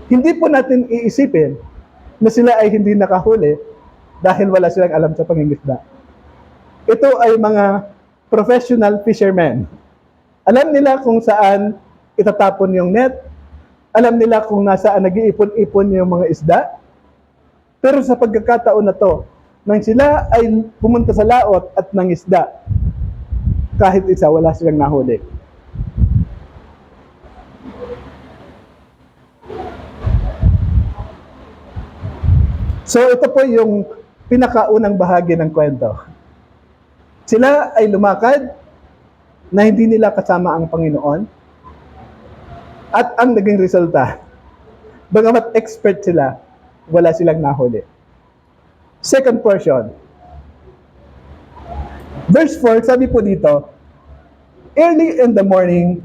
Hindi po natin iisipin na sila ay hindi nakahuli dahil wala silang alam sa pangingisda. Ito ay mga professional fishermen. Alam nila kung saan itatapon yung net, alam nila kung nasaan nag-iipon-ipon yung mga isda. Pero sa pagkakataon na to, nang sila ay pumunta sa laot at nangisda, kahit isa, wala silang nahuli. So ito po yung pinakaunang bahagi ng kwento. Sila ay lumakad na hindi nila kasama ang Panginoon. At ang naging resulta, bagamat expert sila, wala silang nahuli. Second portion. Verse 4, sabi po dito, early in the morning,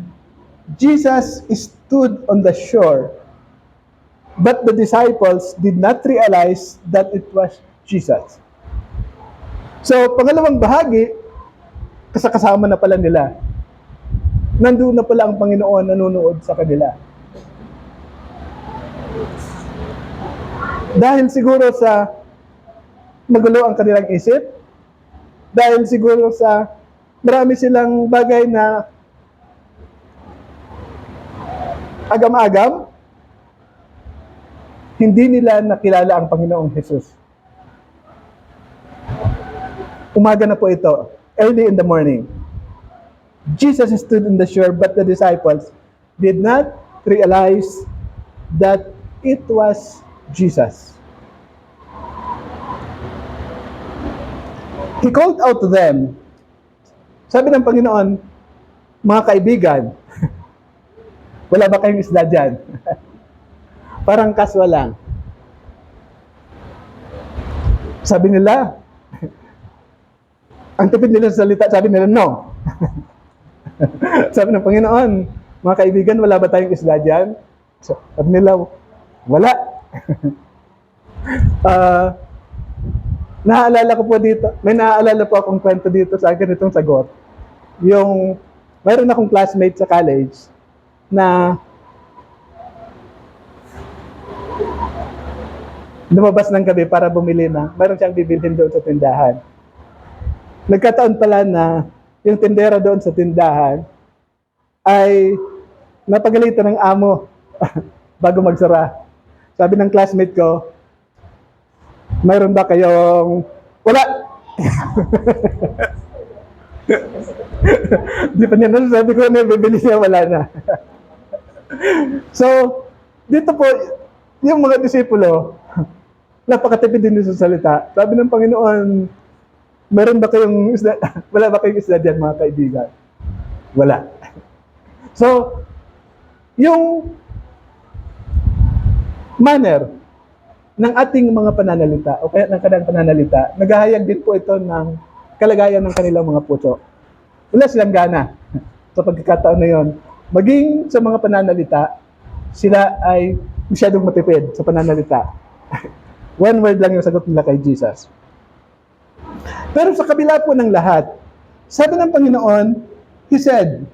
Jesus stood on the shore, but the disciples did not realize that it was Jesus. So, pangalawang bahagi, kasama na pala nila. Nandoon na pala ang Panginoon nanonood sa kanila. Dahil siguro sa magulo ang kanilang isip, dahil siguro sa marami silang bagay na agam-agam, hindi nila nakilala ang Panginoong Jesus. Umaga na po ito, early in the morning. Jesus stood on the shore, but the disciples did not realize that it was Jesus. He called out to them. Sabi ng Panginoon, mga kaibigan, wala ba kayong isda dyan? Parang kaswa lang. Sabi nila, ang tipid nila sa salita, sabi nila, no. Sabi ng Panginoon, mga kaibigan, wala ba tayong isda dyan? Sabi nila, wala. Naaalala ko po dito, may naaalala po akong kwento dito sa akin itong sagot. Yung, mayroon akong classmate sa college na lumabas ng gabi para bumili na, mayroon siyang bibilhin doon sa tindahan. Nagkataon pala na yung tindera doon sa tindahan ay napagalitan ng amo bago magsara. Sabi ng classmate ko, mayroon ba kayong... Wala! Di pa niya nasasabi ko na bibili siya, wala na. So, dito po, yung mga disipulo, napakatipid din sa salita. Sabi ng Panginoon, meron ba kayong isda? Wala ba kayong isda dyan, mga kaibigan? Wala. So, yung manner ng ating mga pananalita o kaya ng kanilang pananalita, naghahayag din po ito ng kalagayan ng kanilang mga puso. Wala silang gana sa pagkakataon na yon. Maging sa mga pananalita, sila ay masyadong matipid sa pananalita. One word lang yung sagot nila kay Jesus. Pero sa kabila po ng lahat, sabi ng Panginoon, He said,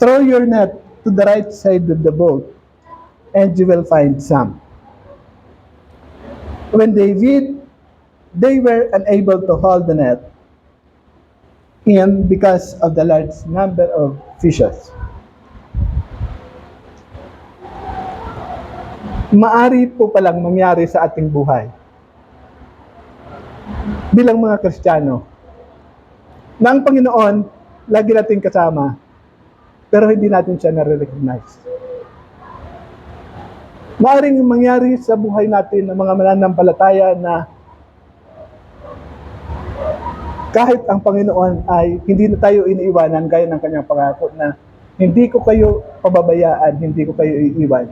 throw your net to the right side of the boat and you will find some. When they did, they were unable to hold the net in because of the large number of fishes. Maari po palang mangyari sa ating buhay bilang mga Kristiyano na ang Panginoon lagi natin kasama pero hindi natin siya na-recognize. Maaring mangyari sa buhay natin ng mga mananampalataya na kahit ang Panginoon ay hindi na tayo iniiwanan gaya ng kanyang pangako na hindi ko kayo pababayaan, hindi ko kayo iiwan.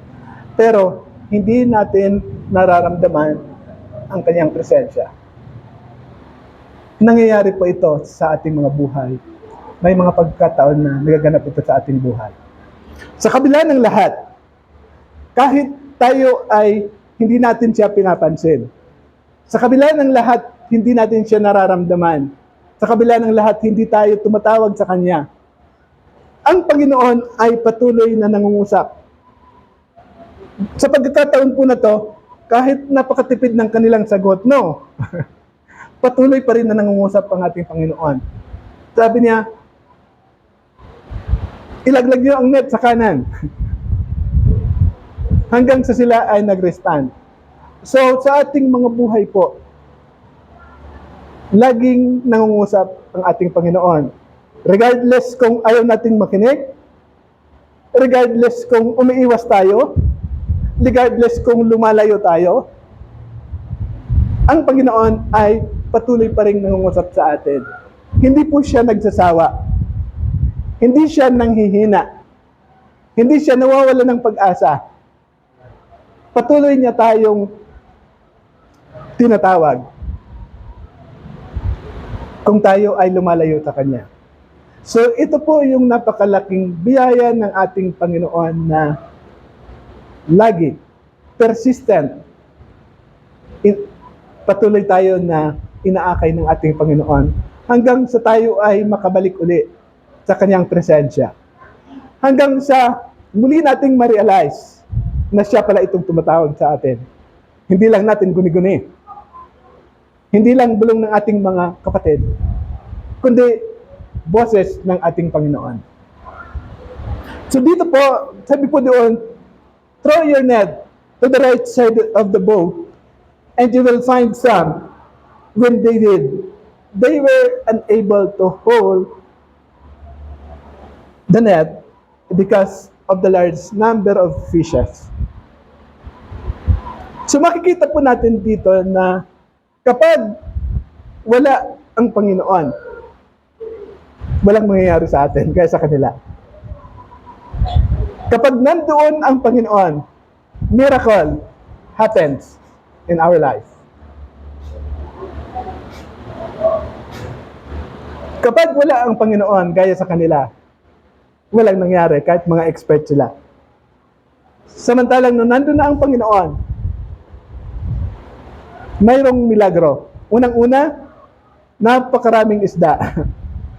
Pero hindi natin nararamdaman ang kanyang presensya. Nangyayari po ito sa ating mga buhay. May mga pagkataon na nagaganap ito sa ating buhay. Sa kabila ng lahat, kahit tayo ay hindi natin siya pinapansin. Sa kabila ng lahat, hindi natin siya nararamdaman. Sa kabila ng lahat, hindi tayo tumatawag sa Kanya. Ang Panginoon ay patuloy na nangungusap. Sa pagkakataon po na to, kahit napakatipid ng kanilang sagot, no. Patuloy pa rin na nangungusap ang ating Panginoon. Sabi niya, ilaglag niyo ang net sa kanan. Hanggang sa sila ay nag-respond. So, sa ating mga buhay po, laging nangungusap ang ating Panginoon. Regardless kung ayaw nating makinig, regardless kung umiiwas tayo, regardless kung lumalayo tayo, ang Panginoon ay patuloy pa rin nangungusap sa atin. Hindi po siya nagsasawa. Hindi siya nanghihina. Hindi siya nawawala ng pag-asa. Patuloy niya tayong tinatawag kung tayo ay lumalayo sa Kanya. So ito po yung napakalaking biyaya ng ating Panginoon na lagi, persistent, patuloy tayo na inaakay ng ating Panginoon hanggang sa tayo ay makabalik uli sa Kanyang presensya. Hanggang sa muli nating ma-realize na siya pala itong tumatawag sa atin. Hindi lang natin guni-guni. Hindi lang bulong ng ating mga kapatid, kundi boses ng ating Panginoon. So dito po, sabi po doon, throw your net to the right side of the boat and you will find some. When they did, they were unable to hold the net because of the large number of fishes. So makikita po natin dito na kapag wala ang Panginoon, walang mangyayari sa atin kaya sa kanila. Kapag nandoon ang Panginoon, miracle happens in our life. Kapag wala ang Panginoon gaya sa kanila, walang nangyari kahit mga expert sila. Samantalang nung nandun na ang Panginoon, mayroong milagro. Unang-una, napakaraming isda.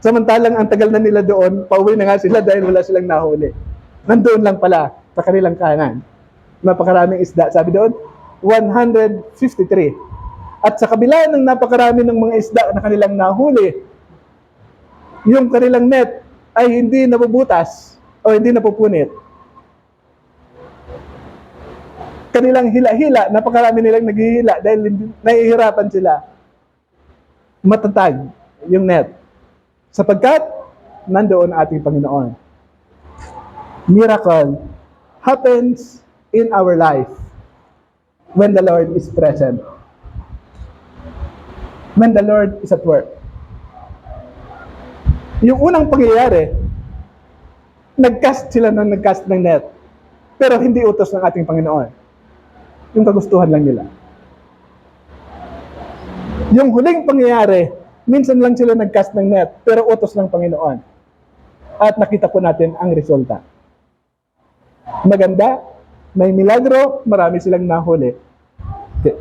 Samantalang ang tagal na nila doon, pauwi na nga sila dahil wala silang nahuli. Nandoon lang pala sa kanilang kanan. Napakaraming isda. Sabi doon, 153. At sa kabila ng napakarami ng mga isda na kanilang nahuli, yung kanilang net ay hindi nabubutas o hindi napupunit. Kanilang hila-hila, napakarami nilang naghihila dahil nahihirapan sila. Matatag yung net. Sapagkat nandoon ang ating Panginoon. Miracle happens in our life when the Lord is present. When the Lord is at work. Yung unang pangyayari, nag-cast ng net. Pero hindi utos ng ating Panginoon. Yung kagustuhan lang nila. Yung huling pangyayari, minsan lang sila nag-cast ng net, pero utos ng Panginoon. At nakita po natin ang resulta. Maganda, may milagro, marami silang nahuli. Okay.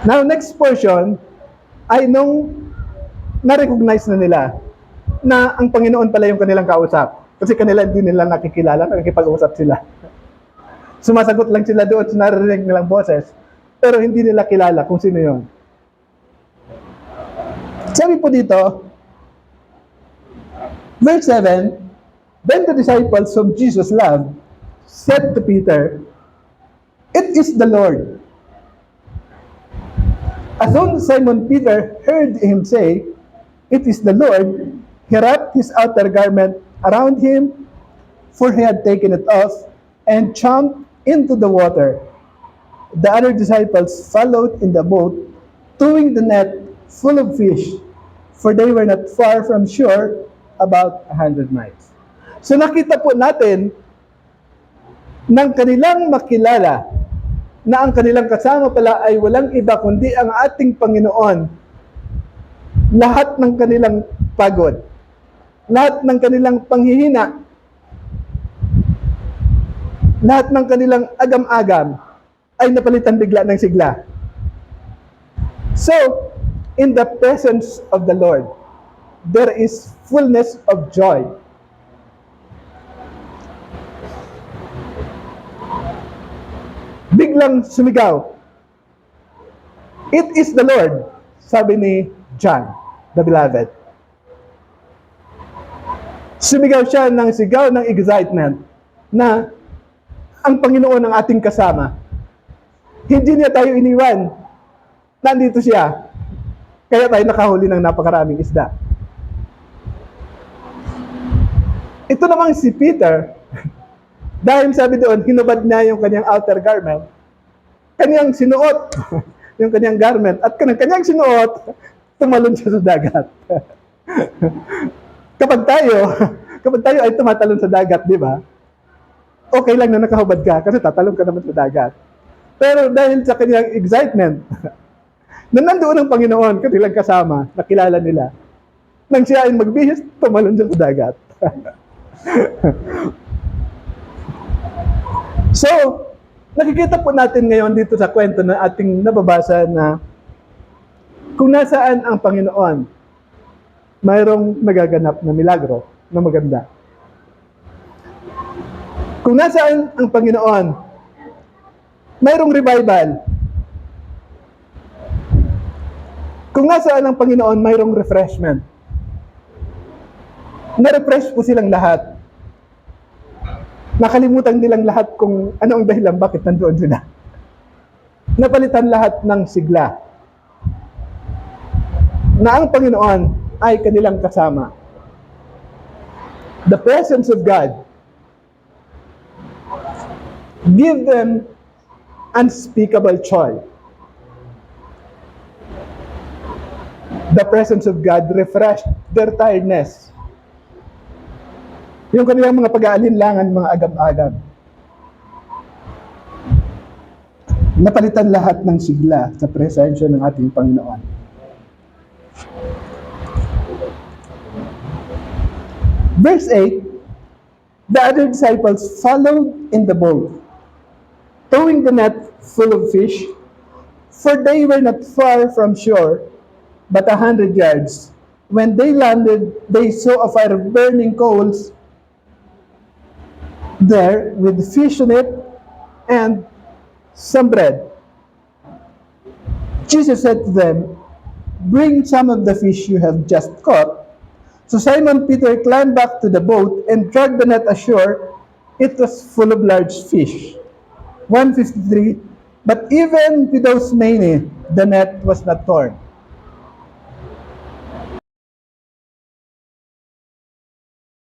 Now, next portion ay nung na-recognize na nila na ang Panginoon pala yung kanilang kausap. Kasi kanila hindi nila nakikilala, nakikipag-usap sila. Sumasagot lang sila doon sa naririnig nilang boses, pero hindi nila kilala kung sino yun. Sabi po dito, verse 7, then the disciples of Jesus' love said to Peter, "It is the Lord." As soon as Simon Peter heard him say, "It is the Lord," he wrapped his outer garment around him, for he had taken it off, and jumped into the water. The other disciples followed in the boat, towing the net full of fish, for they were not far from shore, about 100 miles. So nakita po natin nang kanilang makilala na ang kanilang kasama pala ay walang iba kundi ang ating Panginoon. Lahat ng kanilang pagod, lahat ng kanilang panghihina, lahat ng kanilang agam-agam ay napalitan bigla ng sigla. So, in the presence of the Lord, there is fullness of joy. biglang sumigaw, "It is the Lord," sabi ni John, the beloved. Sumigaw siya ng sigaw ng excitement na ang Panginoon ang ating kasama. Hindi niya tayo iniwan. Nandito siya. Kaya tayo nakahuli ng napakaraming isda. Ito namang si Peter, dahil sabi doon, hinubad niya yung kanyang outer garment, kanyang sinuot yung kanyang garment, at kanyang sinuot, tumalon siya sa dagat. Kapag tayo ay tumatalon sa dagat, di ba? Okay lang na nakahubad ka kasi tatalon ka naman sa dagat. Pero dahil sa kanyang excitement, na nandoon ang Panginoon, kanilang kasama, nakilala nila, nang siya ay magbihis, tumalon siya sa dagat. So, nakikita po natin ngayon dito sa kwento na ating nababasa na kung nasaan ang Panginoon, mayroong magaganap na milagro na maganda. Kung nasaan ang Panginoon, mayroong revival. Kung nasaan ang Panginoon, mayroong refreshment. Na-refresh po silang lahat. Nakalimutan nilang lahat kung ano ang dahilan bakit nandoon sila. Napalitan lahat ng sigla. Na ang Panginoon ay kanilang kasama. The presence of God give them unspeakable joy. The presence of God refreshed their tiredness. Yung kanilang mga pag-aalinlangan, mga agam-agam. Napalitan lahat ng sigla sa presensya ng ating Panginoon. Verse 8, the other disciples followed in the boat, towing the net full of fish, for they were not far from shore, but 100 yards. When they landed, they saw a fire of burning coals there with fish on it and some bread. Jesus said to them, "Bring some of the fish you have just caught." So Simon Peter climbed back to the boat and dragged the net ashore. It was full of large fish. 153, but even with those many, the net was not torn.